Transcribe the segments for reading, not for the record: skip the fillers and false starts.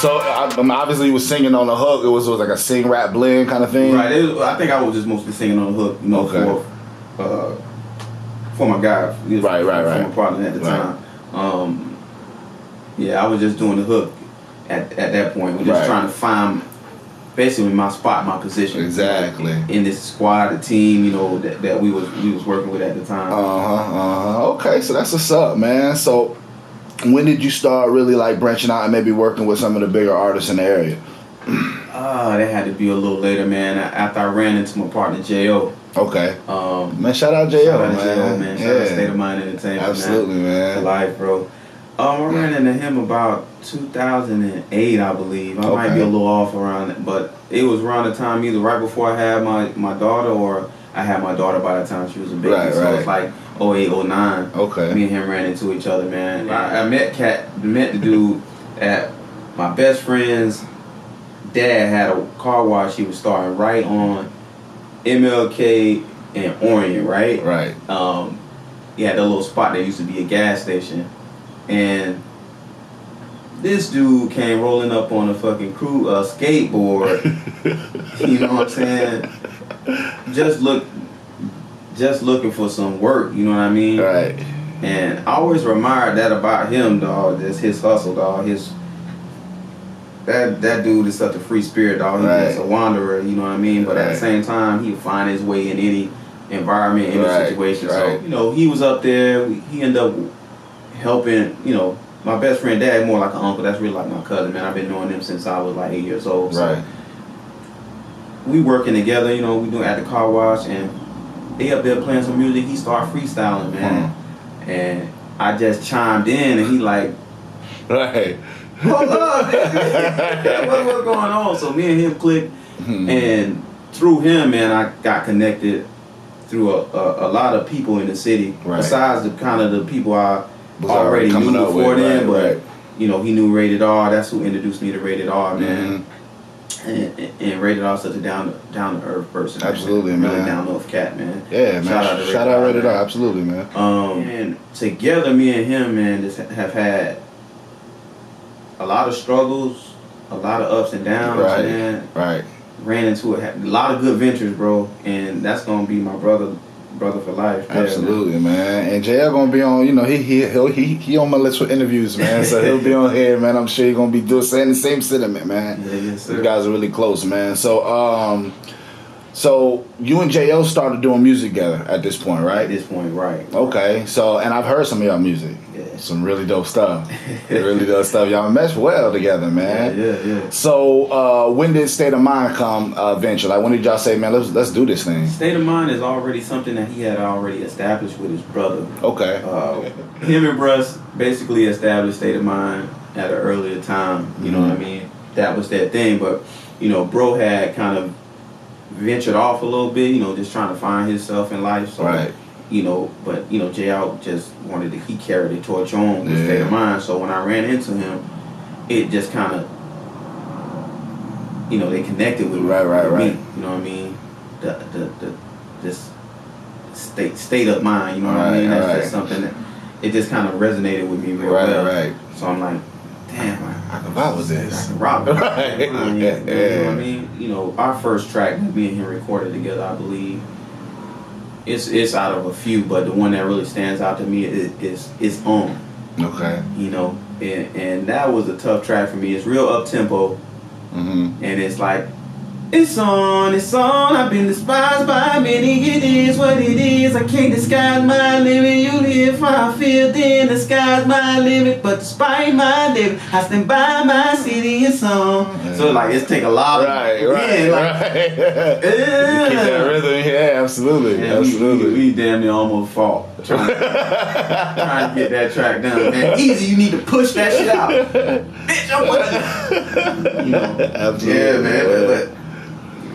So obviously you was singing on the hook. It was like a sing rap blend kind of thing. Right. I think I was just mostly singing on the hook, you know, for my guy. Right. For my partner at the time. Yeah, I was just doing the hook at that point. We're just trying to find basically my spot, my position. Exactly. In this squad, the team, you know, that we was working with at the time. Okay, so that's what's up, man. So when did you start really like branching out and maybe working with some of the bigger artists in the area? That had to be a little later, man. After I ran into my partner J.O. Okay. Man, shout out J.O. man. Shout out State of Mind Entertainment. Absolutely, man. For life, bro. I ran into him about 2008, I believe. I might be a little off around it, but it was around the time either right before I had my daughter or I had my daughter by the time she was a baby. So it's like 08, 09. Okay. Me and him ran into each other, man. I met the dude at my best friend's dad had a car wash he was starting right on MLK and Orion, right? Right. He had that little spot that used to be a gas station. And this dude came rolling up on a fucking skateboard. You know what I'm saying? Just looking for some work, you know what I mean? Right. And I always admired that about him, dog. Just his hustle, dog. That dude is such a free spirit, dog. He's just a wanderer, you know what I mean? But at the same time, he'll find his way in any environment, any situation. So, you know, he was up there. He ended up helping, you know, my best friend dad, more like an uncle. That's really like my cousin, man. I've been knowing him since I was like 8 years old. So we working together, you know, we doing at the car wash, and they up there playing some music. He started freestyling, man. And I just chimed in, and he like, hold up, what's going on? So me and him clicked, and through him, man, I got connected through a lot of people in the city. Besides the kind of the people I already knew before then, but you know, he knew Rated R. That's who introduced me to Rated R, man. And Rated R such a down to earth person. Absolutely, man. Really down to earth cat, man. Yeah, man. Shout out Rated R. Absolutely, man. And together, me and him, man, just have had a lot of struggles, a lot of ups and downs, man. Ran into a lot of good ventures, bro, and that's gonna be my brother for life. Absolutely, man. And JL gonna be on, you know, he on my list for interviews, man. So he'll be on here, man. I'm sure he's gonna be saying the same sentiment, man. Yeah, yes, sir. You guys are really close, man. So so you and JL started doing music together at this point, right? At this point, right. Okay. So, and I've heard some of y'all music. Yeah. Some really dope stuff. Really dope stuff. Y'all mesh well together, man. Yeah. So, when did State of Mind come eventually? Like, when did y'all say, man, let's do this thing? State of Mind is already something that he had already established with his brother. Okay. Him and Bruss basically established State of Mind at an earlier time. You know what I mean? That was that thing. But, you know, bro had kind of ventured off a little bit, you know, just trying to find himself in life. So, you know, but, you know, JL just wanted to, he carried the torch on with State of Mind. So when I ran into him, it just kind of, you know, they connected with me. You know what I mean? This state of mind, you know what I mean? That's just something that, it just kind of resonated with me real well. So I'm like, damn, I can vibe with this. I can rock with it. You know what I mean? You know, our first track that me and him recorded together, I believe, it's out of a few, but the one that really stands out to me is On. Okay. You know, and that was a tough track for me. It's real up tempo, and it's like, it's on, I've been despised by many, it is what it is, I can't disguise my limit, you live how I feel, then the sky's my limit, but despite my limit, I stand by my city and song. So like, it's take a lot of keep that rhythm, absolutely. We damn near almost fought trying to get that track done, man. Easy, you need to push that shit out. Bitch, I'm you know. Absolutely. Yeah, man, but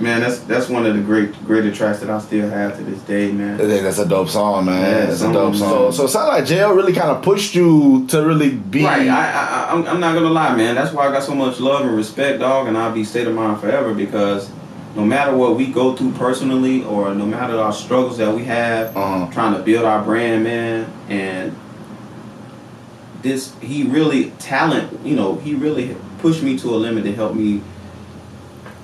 man, that's one of the greater tracks that I still have to this day, man. I think that's a dope song, man. Yeah, that's a dope song. So it sounds like JL really kind of pushed you to really be... Right, I'm not gonna lie, man. That's why I got so much love and respect, dog, and I'll be State of Mind forever, because no matter what we go through personally, or no matter our struggles that we have, trying to build our brand, man, and he really pushed me to a limit to help me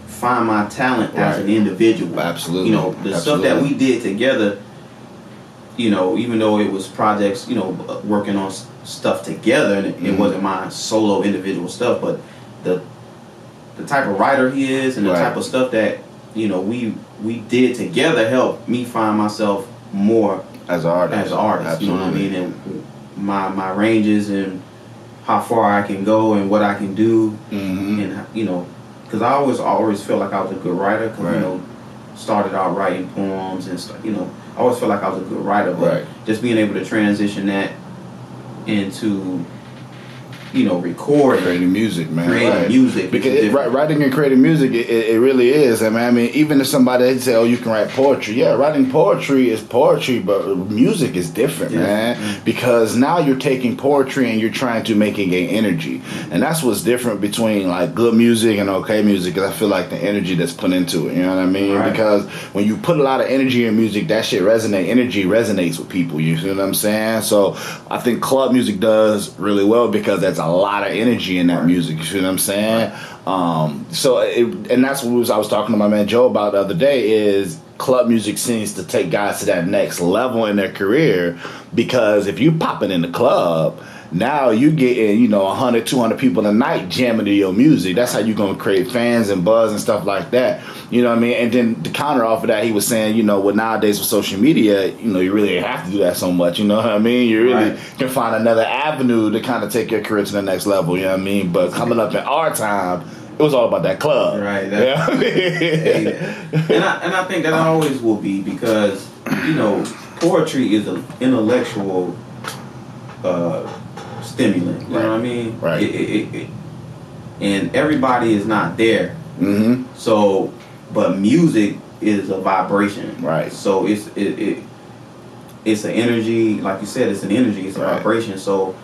find my talent as an individual. Absolutely. You know, the stuff that we did together, you know, even though it was projects, you know, working on stuff together, and it wasn't my solo individual stuff, but the type of writer he is and the type of stuff that, you know, we did together helped me find myself more as an artist. Absolutely. You know what I mean? And my ranges and how far I can go and what I can do, and you know, because I always felt like I was a good writer. Because you know, started out writing poems and stuff. You know, I always felt like I was a good writer, but just being able to transition that into, you know, creating music, man. Creating music. Because writing and creating music, it really is. I mean, even if somebody say, "Oh, you can write poetry," writing poetry is poetry, but music is different, man. Because now you're taking poetry and you're trying to make it gain energy, and that's what's different between like good music and okay music. Because I feel like the energy that's put into it, you know what I mean? Because when you put a lot of energy in music, that shit energy resonates with people. You see what I'm saying? So I think club music does really well because that's a lot of energy in that music. You see what I'm saying? And that's what I was talking to my man Joe about the other day is club music seems to take guys to that next level in their career, because if you popping in the club, now you getting, you know, 100, 200 people a night jamming to your music. That's how you're going to create fans and buzz and stuff like that. You know what I mean? And then to counter off of that, he was saying, you know, well, nowadays with social media, you know, you really have to do that so much. You know what I mean? You really can find another avenue to kind of take your career to the next level. You know what I mean? But coming up in our time, it was all about that club. Right. And I think that always will be, because, you know, poetry is an intellectual stimulant. You know what I mean? Right. And everybody is not there. So, but music is a vibration. Right. So it's an energy, like you said, it's an energy, it's a vibration. So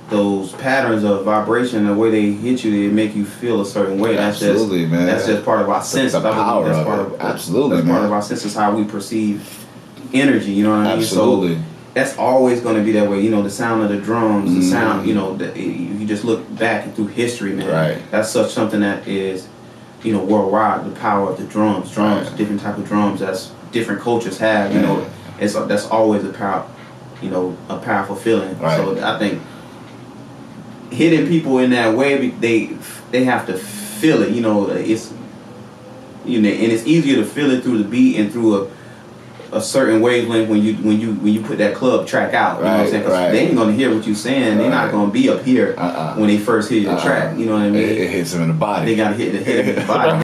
those patterns of vibration, the way they hit you, they make you feel a certain way. Absolutely, man. That's just part of our sense. The power of it. Absolutely, that's part of our senses, how we perceive energy. You know what I mean? Absolutely. So that's always going to be that way. You know, the sound of the drums, the sound. You know, you just look back through history, man. That's something that is, you know, worldwide. The power of the drums, different type of drums. That's different cultures have. You know, that's always a powerful feeling. So I think hitting people in that way, they have to feel it. You know, and it's easier to feel it through the beat and through a certain wavelength when you put that club track out. You know what I'm saying? 'Cause they ain't gonna hear what you're saying. They're not gonna be up here when they first hear your track. You know what I mean? It hits them in the body. They gotta hit them in the body.